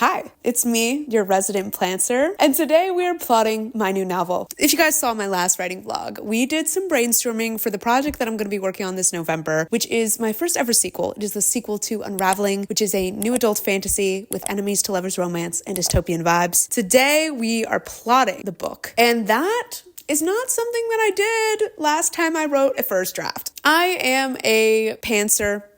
Hi, it's me, your resident plancer, and today we are plotting my new novel. If you guys saw my last writing vlog, we did some brainstorming for the project that I'm going to be working on this November, which is my first ever sequel. It is the sequel to Unraveling, which is a new adult fantasy with enemies to lovers romance and dystopian vibes. Today we are plotting the book, and that is not something that I did last time I wrote a first draft. I am a plancer.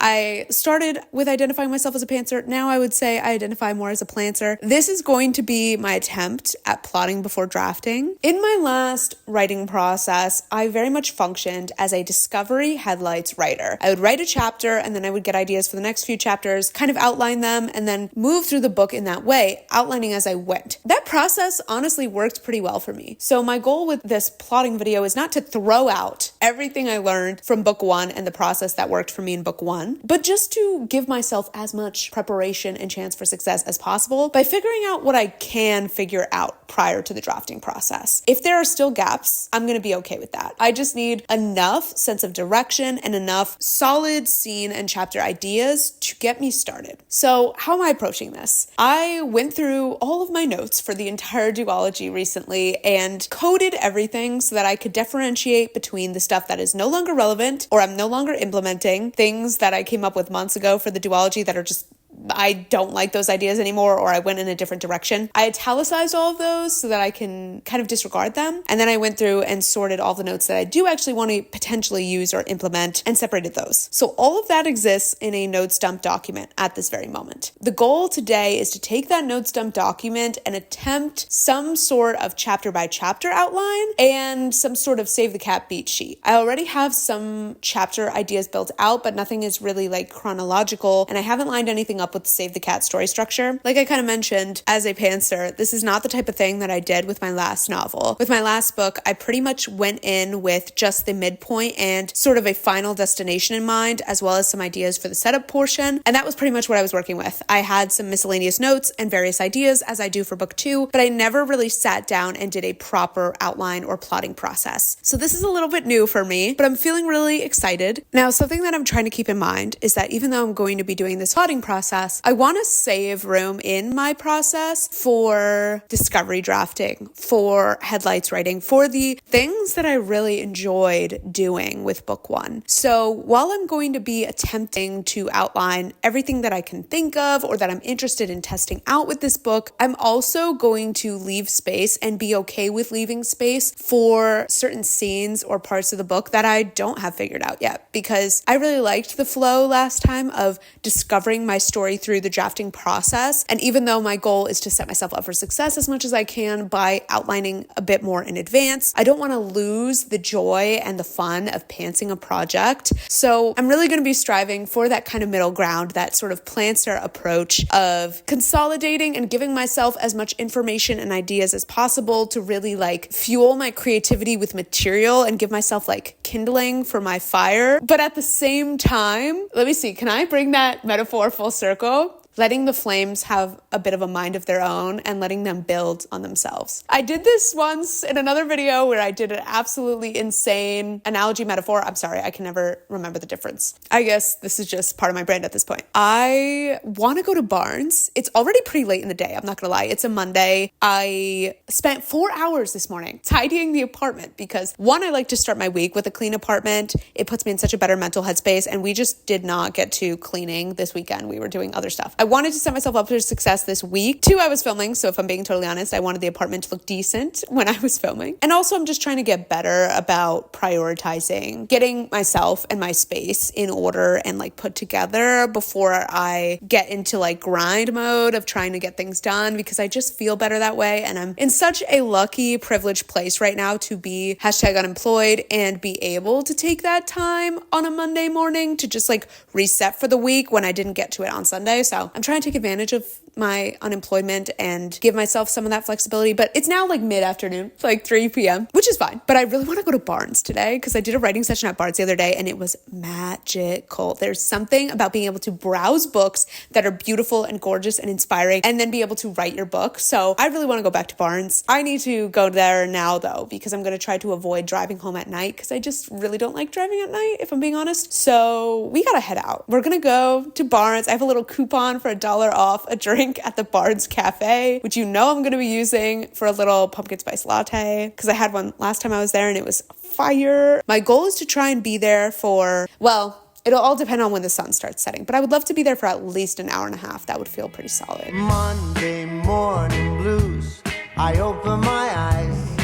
I started with identifying myself as a pantser. Now I would say I identify more as a plancer. This is going to be my attempt at plotting before drafting. In my last writing process, I very much functioned as a discovery headlights writer. I would write a chapter and then I would get ideas for the next few chapters, kind of outline them, and then move through the book in that way, outlining as I went. That process honestly worked pretty well for me. So my goal with this plotting video is not to throw out everything I learned from book one and the process that worked for me in book one, but just to give myself as much preparation and chance for success as possible by figuring out what I can figure out prior to the drafting process. If there are still gaps, I'm going to be okay with that. I just need enough sense of direction and enough solid scene and chapter ideas to get me started. So how am I approaching this? I went through all of my notes for the entire duology recently and coded everything so that I could differentiate between the stuff that is no longer relevant or I'm no longer implementing, things that I came up with months ago for the duology that are just I don't like those ideas anymore, or I went in a different direction. I italicized all of those so that I can kind of disregard them. And then I went through and sorted all the notes that I do actually want to potentially use or implement and separated those. So all of that exists in a notes dump document at this very moment. The goal today is to take that notes dump document and attempt some sort of chapter by chapter outline and some sort of save the cat beat sheet. I already have some chapter ideas built out, but nothing is really like chronological, and I haven't lined anything up with the Save the Cat story structure. Like I kind of mentioned, as a pantser, this is not the type of thing that I did with my last novel. With my last book, I pretty much went in with just the midpoint and sort of a final destination in mind, as well as some ideas for the setup portion. And that was pretty much what I was working with. I had some miscellaneous notes and various ideas, as I do for book two, but I never really sat down and did a proper outline or plotting process. So this is a little bit new for me, but I'm feeling really excited. Now, something that I'm trying to keep in mind is that even though I'm going to be doing this plotting process, I want to save room in my process for discovery drafting, for headlights writing, for the things that I really enjoyed doing with book one. So while I'm going to be attempting to outline everything that I can think of or that I'm interested in testing out with this book, I'm also going to leave space and be okay with leaving space for certain scenes or parts of the book that I don't have figured out yet, because I really liked the flow last time of discovering my story through the drafting process. And even though my goal is to set myself up for success as much as I can by outlining a bit more in advance, I don't want to lose the joy and the fun of pantsing a project. So I'm really going to be striving for that kind of middle ground, that sort of planter approach of consolidating and giving myself as much information and ideas as possible to really like fuel my creativity with material and give myself like kindling for my fire. But at the same time, let me see, can I bring that metaphor full circle? Letting the flames have a bit of a mind of their own and letting them build on themselves. I did this once in another video where I did an absolutely insane analogy metaphor. I'm sorry, I can never remember the difference. I guess this is just part of my brand at this point. I want to go to Barnes. It's already pretty late in the day, I'm not gonna lie. It's a Monday. I spent 4 hours this morning tidying the apartment because one, I like to start my week with a clean apartment. It puts me in such a better mental headspace, and we just did not get to cleaning this weekend. We were doing other stuff. I wanted to set myself up for success this week. Two, I was filming, so if I'm being totally honest, I wanted the apartment to look decent when I was filming. And also, I'm just trying to get better about prioritizing, getting myself and my space in order and like put together before I get into like grind mode of trying to get things done, because I just feel better that way. And I'm in such a lucky, privileged place right now to be #unemployed and be able to take that time on a Monday morning to just like reset for the week when I didn't get to it on Sunday. So I'm trying to take advantage of my unemployment and give myself some of that flexibility. But it's now like mid-afternoon, it's like 3 p.m., which is fine. But I really want to go to Barnes today because I did a writing session at Barnes the other day and it was magical. There's something about being able to browse books that are beautiful and gorgeous and inspiring and then be able to write your book. So I really want to go back to Barnes. I need to go there now though, because I'm going to try to avoid driving home at night because I just really don't like driving at night, if I'm being honest. So we got to head out. We're going to go to Barnes. I have a little coupon for $1 off a drink drink at the Barnes Cafe, which you know I'm going to be using for a little pumpkin spice latte because I had one last time I was there and it was fire. My goal is to try and be there for, well, it'll all depend on when the sun starts setting, but I would love to be there for at least an hour and a half. That would feel pretty solid. Monday morning blues. I open my eyes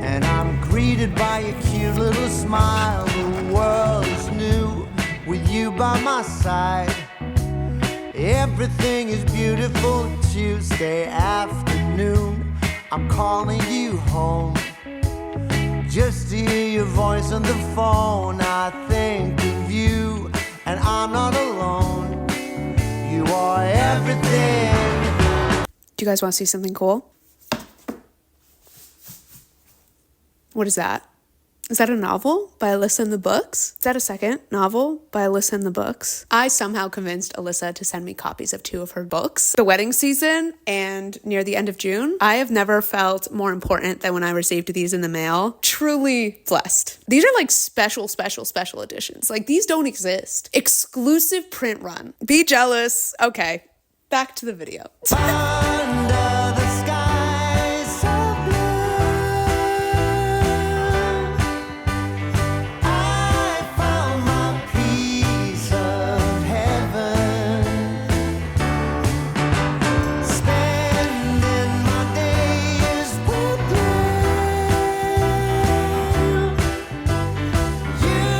and I'm greeted by a cute little smile. The world is new with you by my side. Everything is beautiful. Tuesday afternoon, I'm calling you home just to hear your voice on the phone. I think of you and I'm not alone. You are everything. Do you guys want to see something cool? What is that? Is that a novel by Alyssa in the Books? Is that a second novel by Alyssa in the Books? I somehow convinced Alyssa to send me copies of 2 of her books. The wedding season and near the end of June, I have never felt more important than when I received these in the mail. Truly blessed. These are like special editions. Like these don't exist. Exclusive print run. Be jealous. Okay, back to the video. Under the sky so blue, I found my piece of heaven. Spending my days with you. You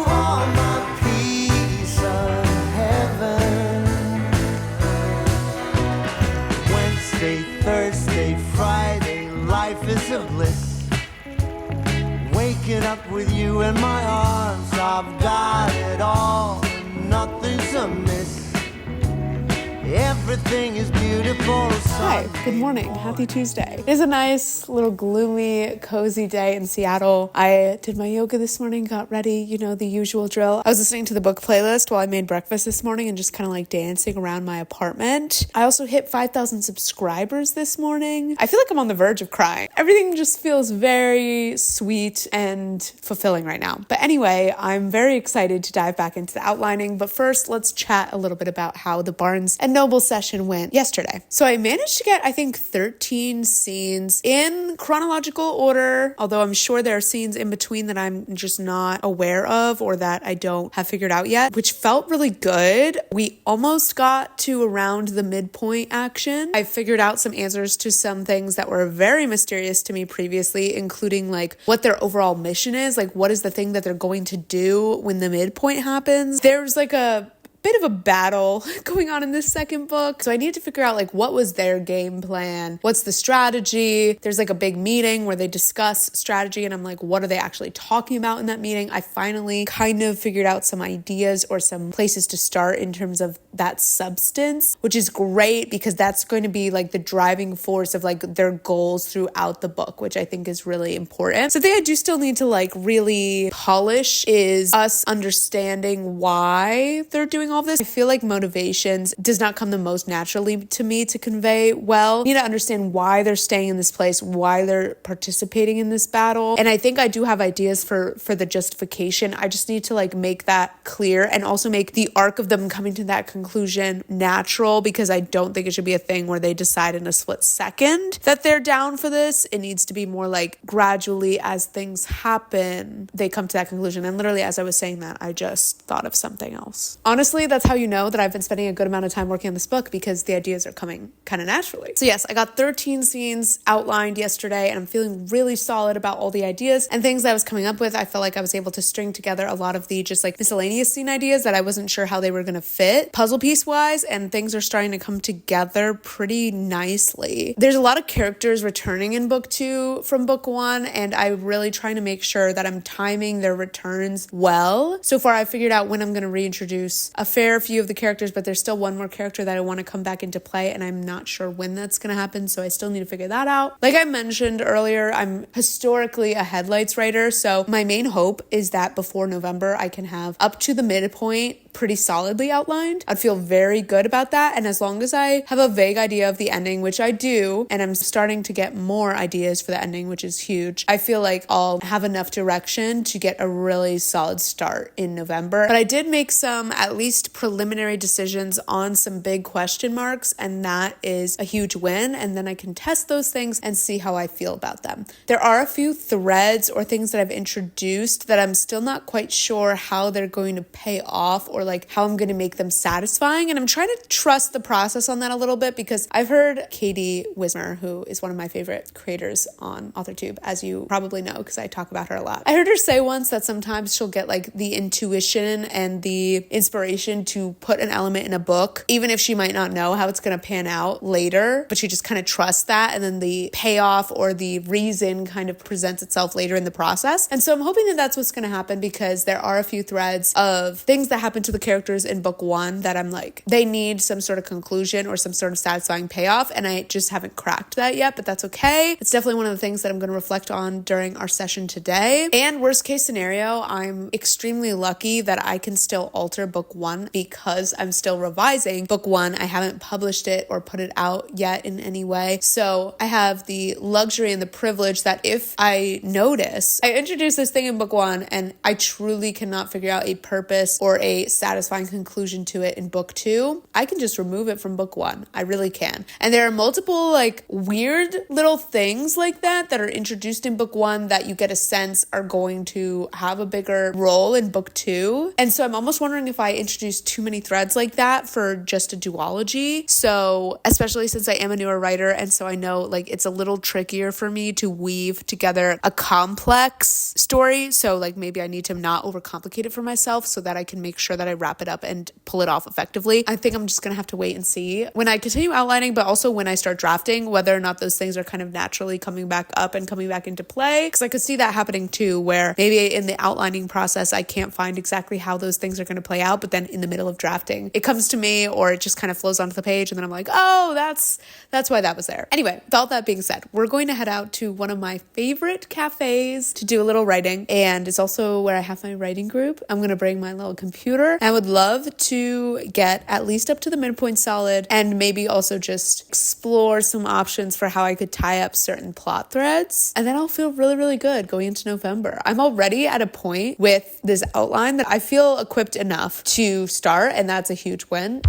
are my piece of heaven. Wednesday, Thursday, Friday, life is a bliss. Waking up with you in my arms, I've got it all, nothing's amiss. Everything is beautiful. Hi, good morning. Happy Tuesday. It is a nice little gloomy, cozy day in Seattle. I did my yoga this morning, got ready, you know, the usual drill. I was listening to the book playlist while I made breakfast this morning and just kind of like dancing around my apartment. I also hit 5,000 subscribers this morning. I feel like I'm on the verge of crying. Everything just feels very sweet and fulfilling right now. But anyway, I'm very excited to dive back into the outlining. But first, let's chat a little bit about how the Barnes and Noble session went yesterday. So I managed to get, I think, 13 scenes in chronological order, although I'm sure there are scenes in between that I'm just not aware of or that I don't have figured out yet, which felt really good. We almost got to around the midpoint action. I figured out some answers to some things that were very mysterious to me previously, including like what their overall mission is, like what is the thing that they're going to do when the midpoint happens. There's like a bit of a battle going on in this second book. So I needed to figure out like what was their game plan? What's the strategy? There's like a big meeting where they discuss strategy and I'm like, what are they actually talking about in that meeting? I finally kind of figured out some ideas or some places to start in terms of that substance, which is great because that's going to be like the driving force of like their goals throughout the book, which I think is really important. So the thing I do still need to like really polish is us understanding why they're doing all of this. I feel like motivations does not come the most naturally to me to convey well. I need to understand why they're staying in this place, why they're participating in this battle. And I think I do have ideas for the justification. I just need to like make that clear and also make the arc of them coming to that conclusion natural, because I don't think it should be a thing where they decide in a split second that they're down for this. It needs to be more like gradually as things happen, they come to that conclusion. And literally as I was saying that, I just thought of something else. Honestly, that's how you know that I've been spending a good amount of time working on this book, because the ideas are coming kind of naturally. So yes, I got 13 scenes outlined yesterday and I'm feeling really solid about all the ideas and things that I was coming up with. I felt like I was able to string together a lot of the just like miscellaneous scene ideas that I wasn't sure how they were going to fit puzzle piece wise, and things are starting to come together pretty nicely. There's a lot of characters returning in book 2 from book 1, and I'm really trying to make sure that I'm timing their returns well. So far, I figured out when I'm going to reintroduce a fair few of the characters, but there's still one more character that I want to come back into play, and I'm not sure when that's going to happen, so I still need to figure that out. Like I mentioned earlier, I'm historically a headlights writer, so my main hope is that before November, I can have up to the midpoint pretty solidly outlined, I'd feel very good about that. And as long as I have a vague idea of the ending, which I do, and I'm starting to get more ideas for the ending, which is huge, I feel like I'll have enough direction to get a really solid start in November. But I did make some at least preliminary decisions on some big question marks, and that is a huge win. And then I can test those things and see how I feel about them. There are a few threads or things that I've introduced that I'm still not quite sure how they're going to pay off, or like how I'm going to make them satisfying. And I'm trying to trust the process on that a little bit, because I've heard Katie Wismer, who is one of my favorite creators on authortube, as you probably know because I talk about her a lot. I heard her say once that sometimes she'll get like the intuition and the inspiration to put an element in a book, even if she might not know how it's going to pan out later, but she just kind of trusts that, and then the payoff or the reason kind of presents itself later in the process. And so I'm hoping that that's what's going to happen, because there are a few threads of things that happen to the characters in book one that I'm like, they need some sort of conclusion or some sort of satisfying payoff, and I just haven't cracked that yet, but that's okay. It's definitely one of the things that I'm going to reflect on during our session today. And worst case scenario, I'm extremely lucky that I can still alter book one because I'm still revising book one. I haven't published it or put it out yet in any way. So I have the luxury and the privilege that if I notice I introduced this thing in book one and I truly cannot figure out a purpose or a satisfying conclusion to it in book two, I can just remove it from book one. I really can. And there are multiple like weird little things like that that are introduced in book one that you get a sense are going to have a bigger role in book two. And so I'm almost wondering if I introduce too many threads like that for just a duology. So especially since I am a newer writer, and so I know like it's a little trickier for me to weave together a complex story. So like maybe I need to not overcomplicate it for myself so that I can make sure that I wrap it up and pull it off effectively. I think I'm just gonna have to wait and see when I continue outlining, but also when I start drafting, whether or not those things are kind of naturally coming back up and coming back into play. Because I could see that happening too, where maybe in the outlining process I can't find exactly how those things are going to play out, but then in the middle of drafting it comes to me, or it just kind of flows onto the page, and then I'm like, oh, that's why that was there. Anyway, with all that being said, we're going to head out to one of my favorite cafes to do a little writing, and it's also where I have my writing group. I'm going to bring my little computer. I would love to get at least up to the midpoint solid, and maybe also just explore some options for how I could tie up certain plot threads, and then I'll feel really, really good going into November. I'm already at a point with this outline that I feel equipped enough to start, and that's a huge win.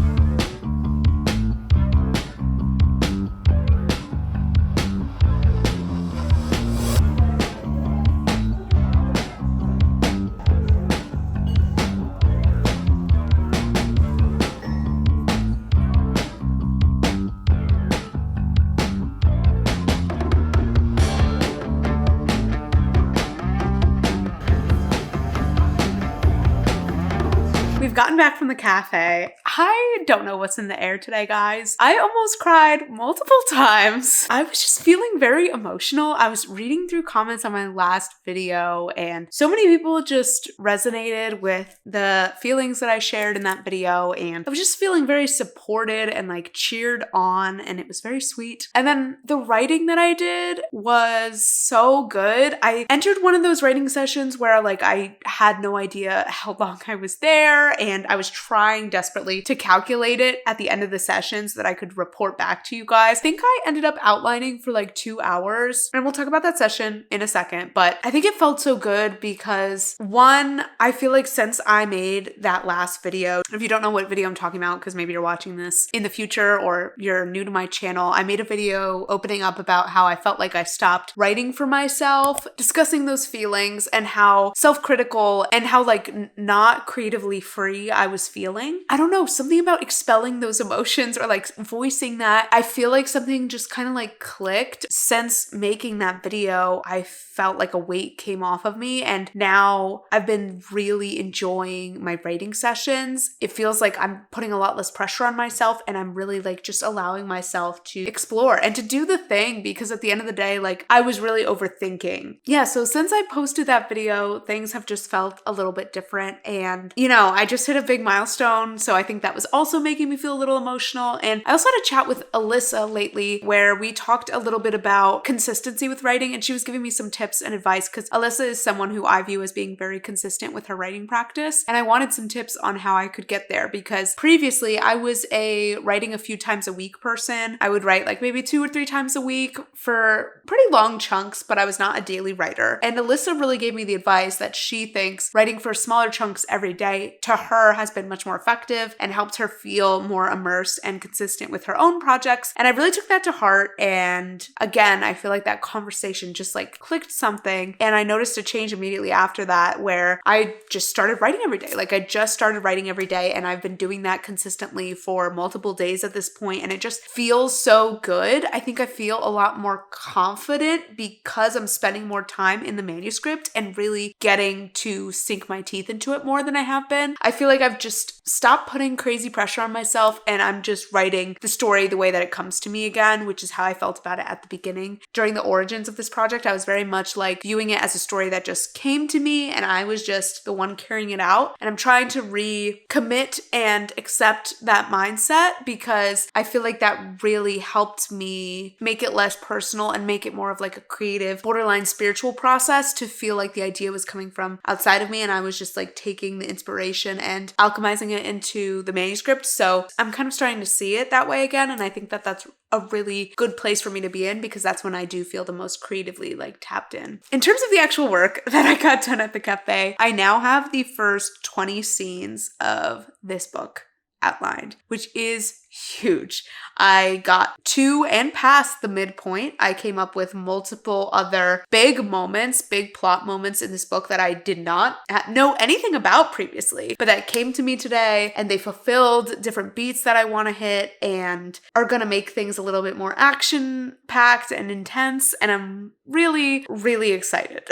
Gotten back from the cafe. I don't know what's in the air today, guys. I almost cried multiple times. I was just feeling very emotional. I was reading through comments on my last video, and so many people just resonated with the feelings that I shared in that video, and I was just feeling very supported and like cheered on, and it was very sweet. And then the writing that I did was so good. I entered one of those writing sessions where like I had no idea how long I was there, and I was trying desperately to calculate it at the end of the session so that I could report back to you guys. I think I ended up outlining for like 2 hours, and we'll talk about that session in a second, but I think it felt so good because one, I feel like since I made that last video, if you don't know what video I'm talking about, because maybe you're watching this in the future or you're new to my channel, I made a video opening up about how I felt like I stopped writing for myself, discussing those feelings and how self-critical and how like not creatively free I was feeling. I don't know, something about expelling those emotions or like voicing that. I feel like something just kind of like clicked. Since making that video, I felt like a weight came off of me, and now I've been really enjoying my writing sessions. It feels like I'm putting a lot less pressure on myself, and I'm really like just allowing myself to explore and to do the thing, because at the end of the day, like I was really overthinking. Yeah, so since I posted that video, things have just felt a little bit different, and you know, I just just hit a big milestone, so I think that was also making me feel a little emotional. And I also had a chat with Alyssa lately where we talked a little bit about consistency with writing, and she was giving me some tips and advice because Alyssa is someone who I view as being very consistent with her writing practice, and I wanted some tips on how I could get there because previously I was a writing a few times a week person. I would write like maybe 2 or 3 times a week for pretty long chunks, but I was not a daily writer. And Alyssa really gave me the advice that she thinks writing for smaller chunks every day to her has been much more effective and helped her feel more immersed and consistent with her own projects. And I really took that to heart. And again, I feel like that conversation just like clicked something. And I noticed a change immediately after that where I just started writing every day. Like I just started writing every day and I've been doing that consistently for multiple days at this point, and it just feels so good. I think I feel a lot more confident because I'm spending more time in the manuscript and really getting to sink my teeth into it more than I have been. I feel like I've just stopped putting crazy pressure on myself and I'm just writing the story the way that it comes to me again, which is how I felt about it at the beginning. During the origins of this project, I was very much like viewing it as a story that just came to me and I was just the one carrying it out. And I'm trying to recommit and accept that mindset because I feel like that really helped me make it less personal and make it more of like a creative, borderline spiritual process to feel like the idea was coming from outside of me and I was just like taking the inspiration and alchemizing it into the manuscript. So I'm kind of starting to see it that way again, and I think that that's a really good place for me to be in because that's when I do feel the most creatively like tapped in. In terms of the actual work that I got done at the cafe, I now have the first 20 scenes of this book outlined, which is huge. I got to and past the midpoint. I came up with multiple other big moments, big plot moments in this book that I did not know anything about previously, but that came to me today and they fulfilled different beats that I want to hit and are going to make things a little bit more action packed and intense. And I'm really, really excited.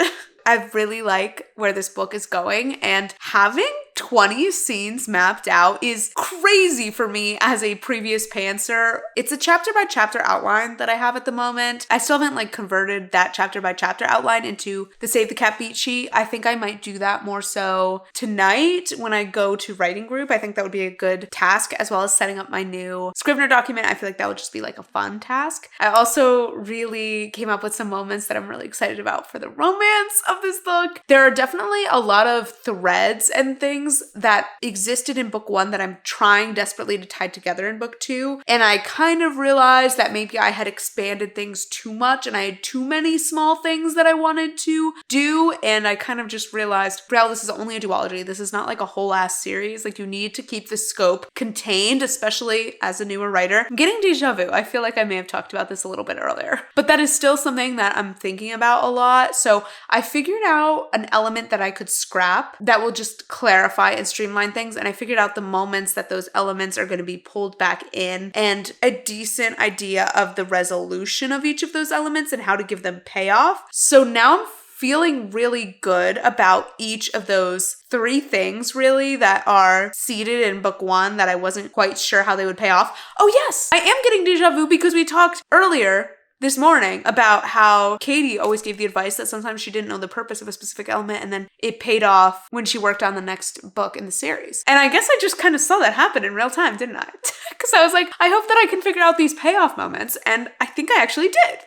I really like where this book is going, and having 20 scenes mapped out is crazy for me as a previous pantser. It's a chapter by chapter outline that I have at the moment. I still haven't like converted that chapter by chapter outline into the Save the Cat beat sheet. I think I might do that more so tonight when I go to writing group. I think that would be a good task, as well as setting up my new Scrivener document. I feel like that would just be like a fun task. I also really came up with some moments that I'm really excited about for the romance of this book. There are definitely a lot of threads and things that existed in book 1 that I'm trying desperately to tie together in book 2. And I kind of realized that maybe I had expanded things too much and I had too many small things that I wanted to do. And I kind of just realized, Brielle, this is only a duology. This is not like a whole ass series. Like you need to keep the scope contained, especially as a newer writer. I'm getting deja vu. I feel like I may have talked about this a little bit earlier, but that is still something that I'm thinking about a lot. So I figured out an element that I could scrap that will just clarify and streamline things. And I figured out the moments that those elements are going to be pulled back in and a decent idea of the resolution of each of those elements and how to give them payoff. So now I'm feeling really good about each of those 3 things really that are seated in book 1 that I wasn't quite sure how they would pay off. Oh yes, I am getting deja vu because we talked earlier this morning about how Katie always gave the advice that sometimes she didn't know the purpose of a specific element and then it paid off when she worked on the next book in the series. And I guess I just kind of saw that happen in real time, didn't I? Because I was like, I hope that I can figure out these payoff moments. And I think I actually did.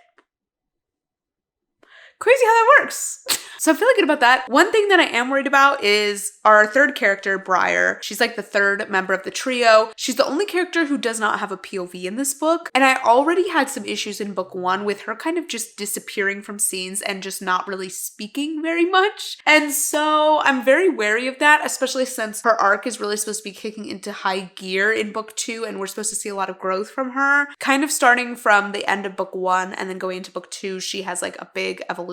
Crazy how that works. So I'm feeling good about that. One thing that I am worried about is our third character, Briar. She's like the third member of the trio. She's the only character who does not have a POV in this book. And I already had some issues in book 1 with her kind of just disappearing from scenes and just not really speaking very much. And so I'm very wary of that, especially since her arc is really supposed to be kicking into high gear in book 2 and we're supposed to see a lot of growth from her. Kind of starting from the end of book 1 and then going into book 2, she has like a big evolution.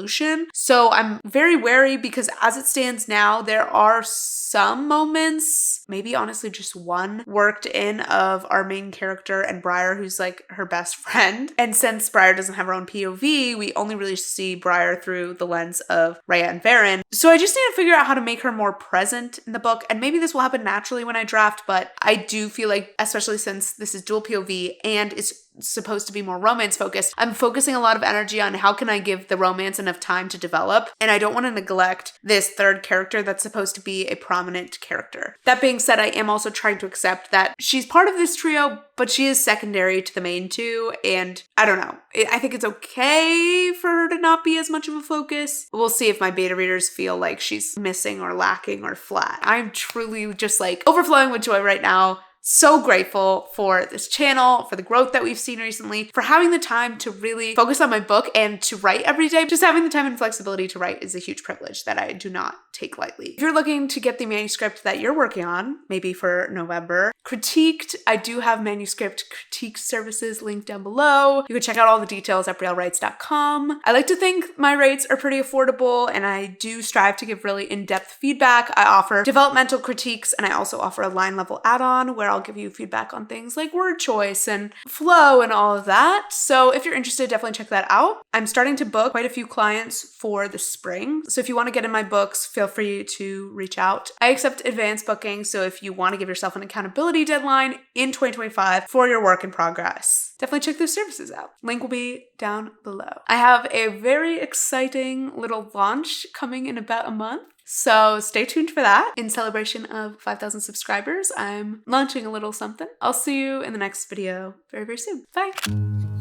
So I'm very wary because as it stands now, there are some moments, maybe honestly just one, worked in of our main character and Briar, who's like her best friend. And since Briar doesn't have her own POV, we only really see Briar through the lens of Rhea and Varen. So I just need to figure out how to make her more present in the book. And maybe this will happen naturally when I draft, but I do feel like, especially since this is dual POV and it's supposed to be more romance focused, I'm focusing a lot of energy on how can I give the romance enough time to develop. And I don't want to neglect this third character that's supposed to be a prominent character. That being said, I am also trying to accept that she's part of this trio, but she is secondary to the main two. And I don't know. I think it's okay for her to not be as much of a focus. We'll see if my beta readers feel like she's missing or lacking or flat. I'm truly just like overflowing with joy right now. So grateful for this channel, for the growth that we've seen recently, for having the time to really focus on my book and to write every day. Just having the time and flexibility to write is a huge privilege that I do not take lightly. If you're looking to get the manuscript that you're working on, maybe for November, critiqued, I do have manuscript critique services linked down below. You can check out all the details at briellewrites.com. I like to think my rates are pretty affordable, and I do strive to give really in-depth feedback. I offer developmental critiques, and I also offer a line level add-on where I'll give you feedback on things like word choice and flow and all of that. So if you're interested, definitely check that out. I'm starting to book quite a few clients for the spring. So if you want to get in my books, feel free to reach out. I accept advanced booking. So if you want to give yourself an accountability deadline in 2025 for your work in progress, definitely check those services out. Link will be down below. I have a very exciting little launch coming in about a month. So stay tuned for that. In celebration of 5,000 subscribers, I'm launching a little something. I'll see you in the next video very, very soon. Bye.